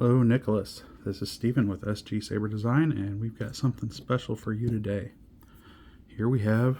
Hello, Nicholas. This is Stephen with SG Saber Design, and we've got something special for you today. Here we have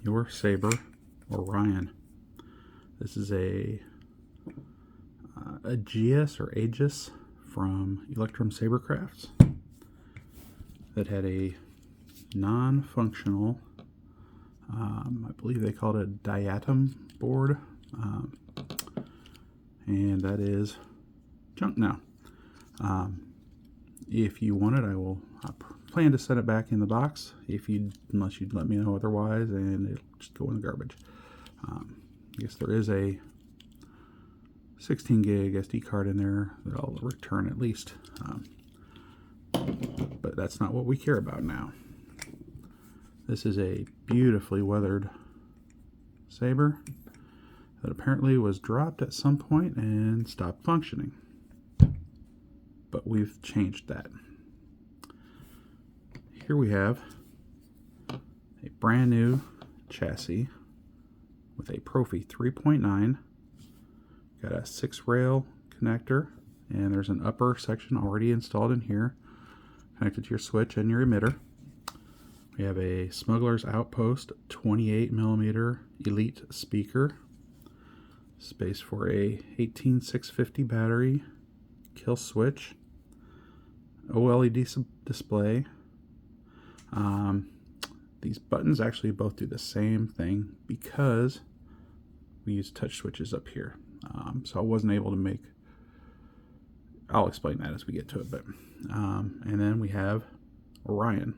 your Saber Orion. This is a Aegis from Electrum Sabercrafts that had a non-functional, I believe they called it a diatom board, and that is junk now. If you want it, I plan to set it back in the box unless you'd let me know otherwise, and it'll just go in the garbage. I guess there is a 16 gig SD card in there that I'll return at least, but that's not what we care about now. This is a beautifully weathered Saber that apparently was dropped at some point and stopped functioning, but we've changed that. Here we have a brand new chassis with a Proffie 3.9. Got a 6-rail connector, and there's an upper section already installed in here, connected to your switch and your emitter. We have a Smugglers Outpost 28mm Elite speaker, space for a 18650 battery, kill switch, OLED display. These buttons actually both do the same thing because we use touch switches up here. So I wasn't able to make, I'll explain that as we get to it, but and then we have Orion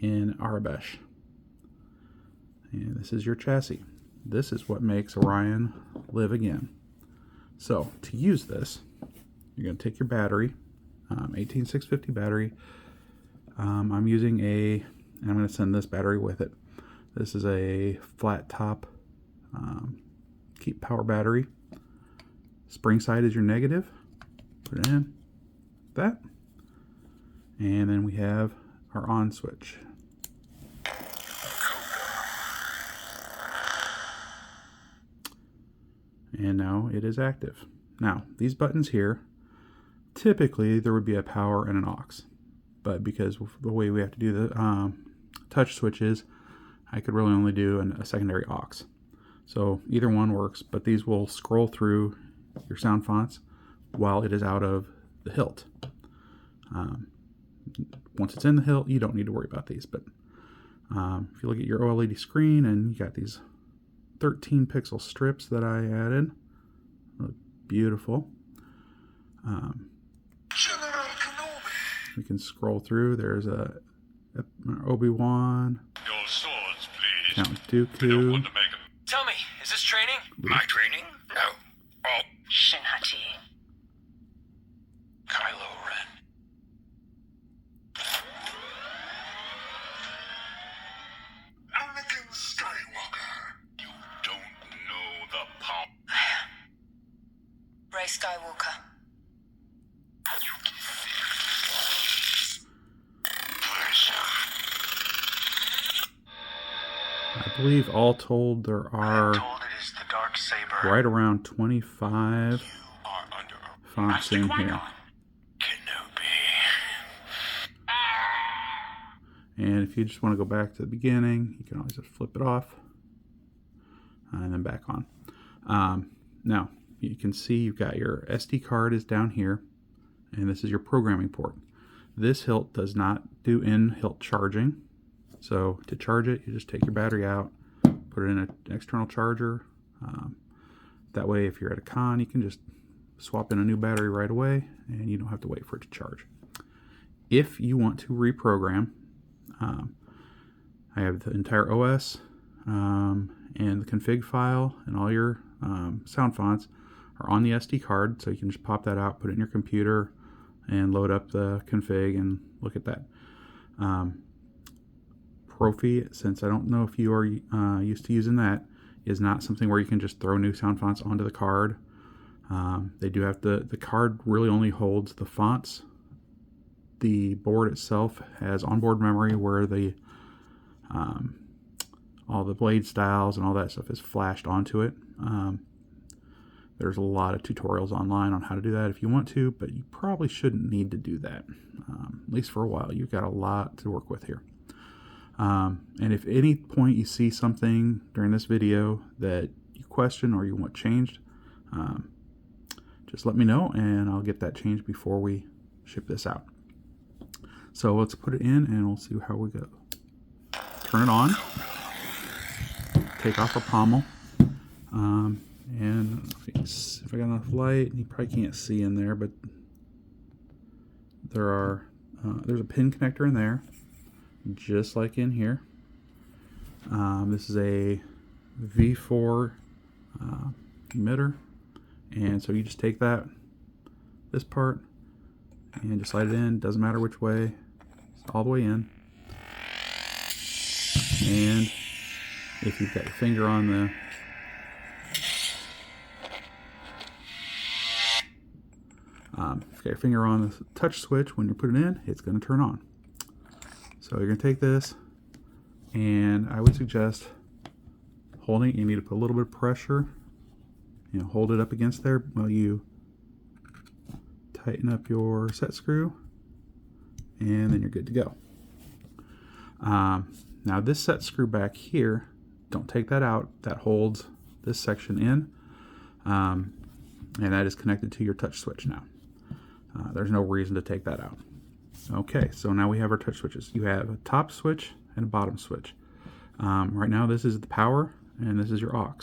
in Arabesh, and this is your chassis. This is what makes Orion live again. So to use this, you're going to take your battery, 18650 battery. I'm using and I'm going to send this battery with it. This is a flat top keep power battery. Spring side is your negative. Put it in that, and then we have our on switch. And now it is active. Now these buttons here, typically there would be a power and an aux, but because of the way we have to do the touch switches, I could really only do a secondary aux. So either one works, but these will scroll through your sound fonts while it is out of the hilt. Once it's in the hilt, you don't need to worry about these, but if you look at your OLED screen, and you got these 13 pixel strips that I added, look beautiful. We can scroll through. There's a Obi-Wan, your swords, please. Count Dooku. Tell me, is this training? My training? No. Oh, Shinhachi. Kylo Ren. Anakin Skywalker. You don't know the pop. Rey Skywalker. I believe all told there are Told it is the dark saber. right around 25 You are under fonts in here. Kenobi. And if you just want to go back to the beginning, you can always just flip it off and then back on. Now you can see you've got your SD card is down here, and this is your programming port. This hilt does not do in-hilt charging. So to charge it, you just take your battery out, put it in an external charger. That way, if you're at a con, you can just swap in a new battery right away, and you don't have to wait for it to charge. If you want to reprogram, I have the entire OS and the config file, and all your sound fonts are on the SD card, so you can just pop that out, put it in your computer, and load up the config and look at that. Proffie, since I don't know if you are used to using that, is not something where you can just throw new sound fonts onto the card. They do have the card really only holds the fonts. The board itself has onboard memory where the all the blade styles and all that stuff is flashed onto it. There's a lot of tutorials online on how to do that if you want to, but you probably shouldn't need to do that, at least for a while. You've got a lot to work with here. And if at any point you see something during this video that you question or you want changed, just let me know and I'll get that changed before we ship this out. So let's put it in and we'll see how we go. Turn it on, take off our pommel, and if I got enough light, you probably can't see in there, but there's a pin connector in there, just like in here. This is a V4 emitter, and so you just take this part and just slide it in. Doesn't matter which way, it's all the way in. And if you've got your finger on the touch switch, when you put it in, it's going to turn on. So you're going to take this, and I would suggest holding it. You need to put a little bit of pressure, hold it up against there while you tighten up your set screw, and then you're good to go. Now this set screw back here, don't take that out. That holds this section in, and that is connected to your touch switch now. There's no reason to take that out. Okay, so now we have our touch switches. You have a top switch and a bottom switch. Right now this is the power and this is your aux.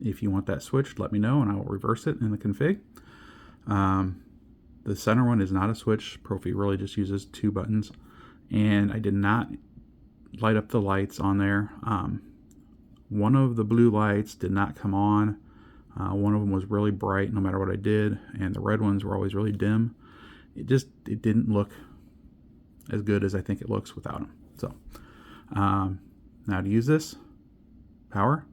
If you want that switched, let me know and I will reverse it in the config. The center one is not a switch. Proffie really just uses 2 buttons, and I did not light up the lights on there. One of the blue lights did not come on. One of them was really bright no matter what I did, and the red ones were always really dim. It didn't look as good as I think it looks without them. So now to use this, power.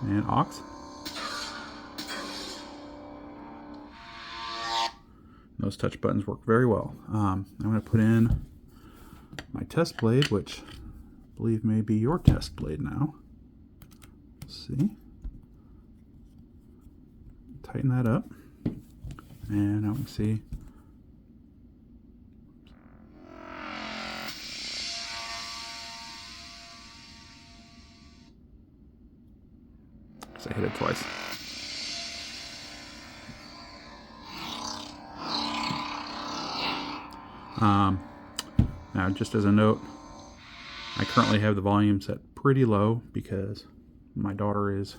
And aux. Those touch buttons work very well. I'm going to put in my test blade, which I believe may be your test blade now. Let's see. Tighten that up. And now we can see. I hit it twice. Now, just as a note, I currently have the volume set pretty low because my daughter is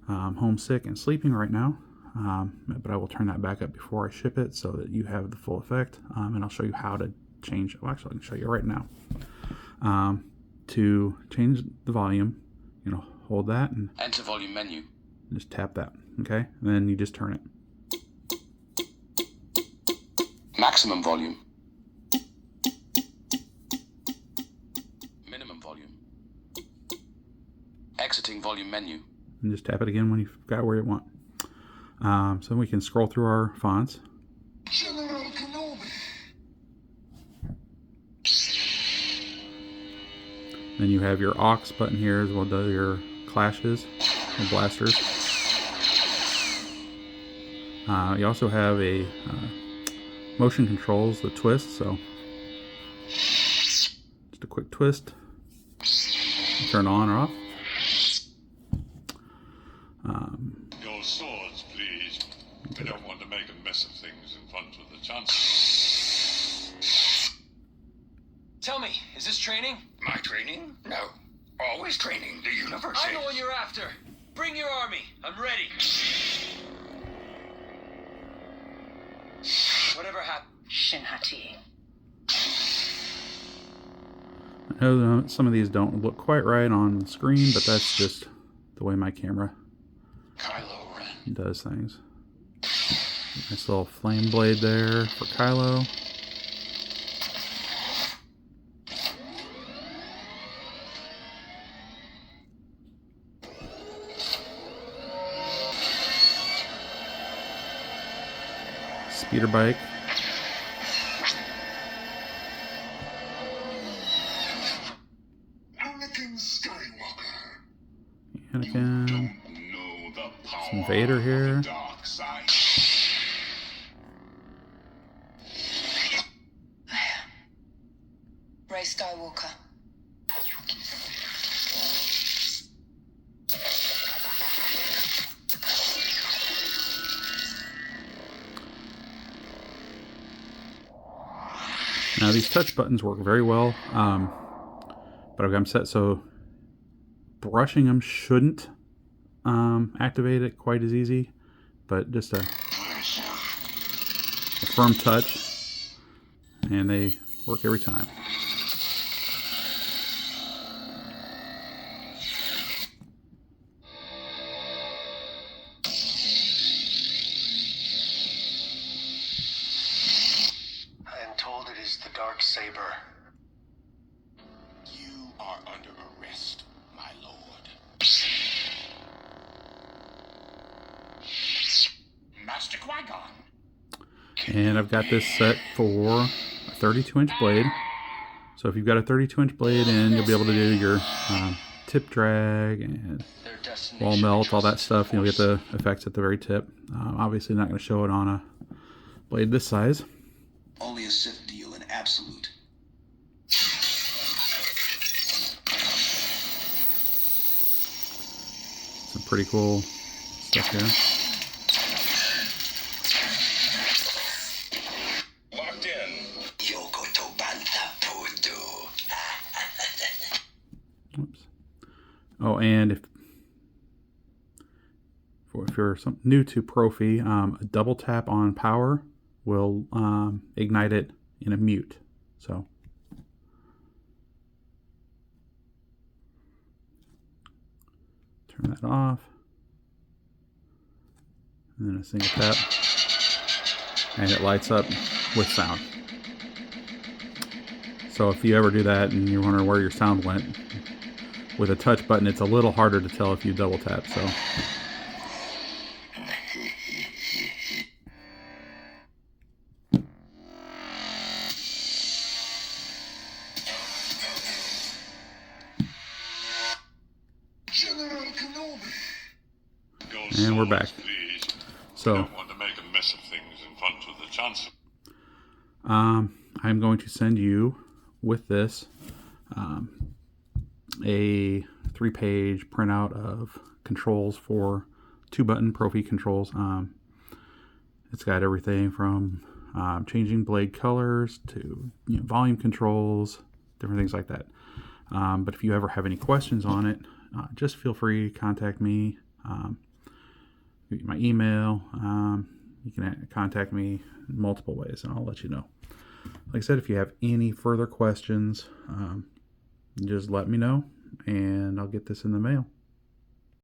homesick and sleeping right now. But I will turn that back up before I ship it so that you have the full effect. And I'll show you how to change. Well, actually, I can show you right now. To change the volume, hold that and enter volume menu. Just tap that, okay? And then you just turn it. Maximum volume. Minimum volume. Exiting volume menu. And just tap it again when you've got where you want. So we can scroll through our fonts. General Kenobi. Then you have your aux button here as well as your clashes and blasters. You also have a motion controls, the twist, so just a quick twist, turn on or off. Your swords, please. We don't want to make a mess of things in front of the Chancellor. Tell me, is this training? My training? No. Always training, the universe I'm the is. one you're after. Bring your army. I'm ready. Whatever happened. Shinhati. I know some of these don't look quite right on the screen, but that's just the way my camera Kylo Ren. does things. Nice little flame blade there for Kylo. Speeder bike. Anakin. Know the power Some Vader here. of the dark side. Rey Skywalker. Now these touch buttons work very well, but I've got them set so brushing them shouldn't activate it quite as easy, but just a firm touch, and they work every time. I am told it is the Dark Saber. You are under arrest, my lord. Master Qui-Gon. And I've got this set for a 32-inch blade. So if you've got a 32-inch blade in, you'll be able to do your tip drag and Their destination wall melt, all that trust stuff. You'll get force. the effects at the very tip. Obviously not going to show it on a blade this size. Only a Sith deal in absolute. Some pretty cool stuff here. Locked in. Yoko to bantha pudu. Oops. Oh, and if you're new to Proffie, a double tap on power will ignite it in a mute. So turn that off, and then a single tap, and it lights up with sound. So if you ever do that and you're wondering where your sound went, with a touch button it's a little harder to tell if you double tap. So General Kenobi. Your And we're swords, back. Please. So Don't want to make a mess of things in front of the Chancellor. I'm going to send you with this a 3-page printout of controls for 2-button Proffie controls. It's got everything from changing blade colors to volume controls, different things like that. But if you ever have any questions on it, just feel free to contact me. My email. You can contact me in multiple ways, and I'll let you know. Like I said, if you have any further questions, just let me know, and I'll get this in the mail.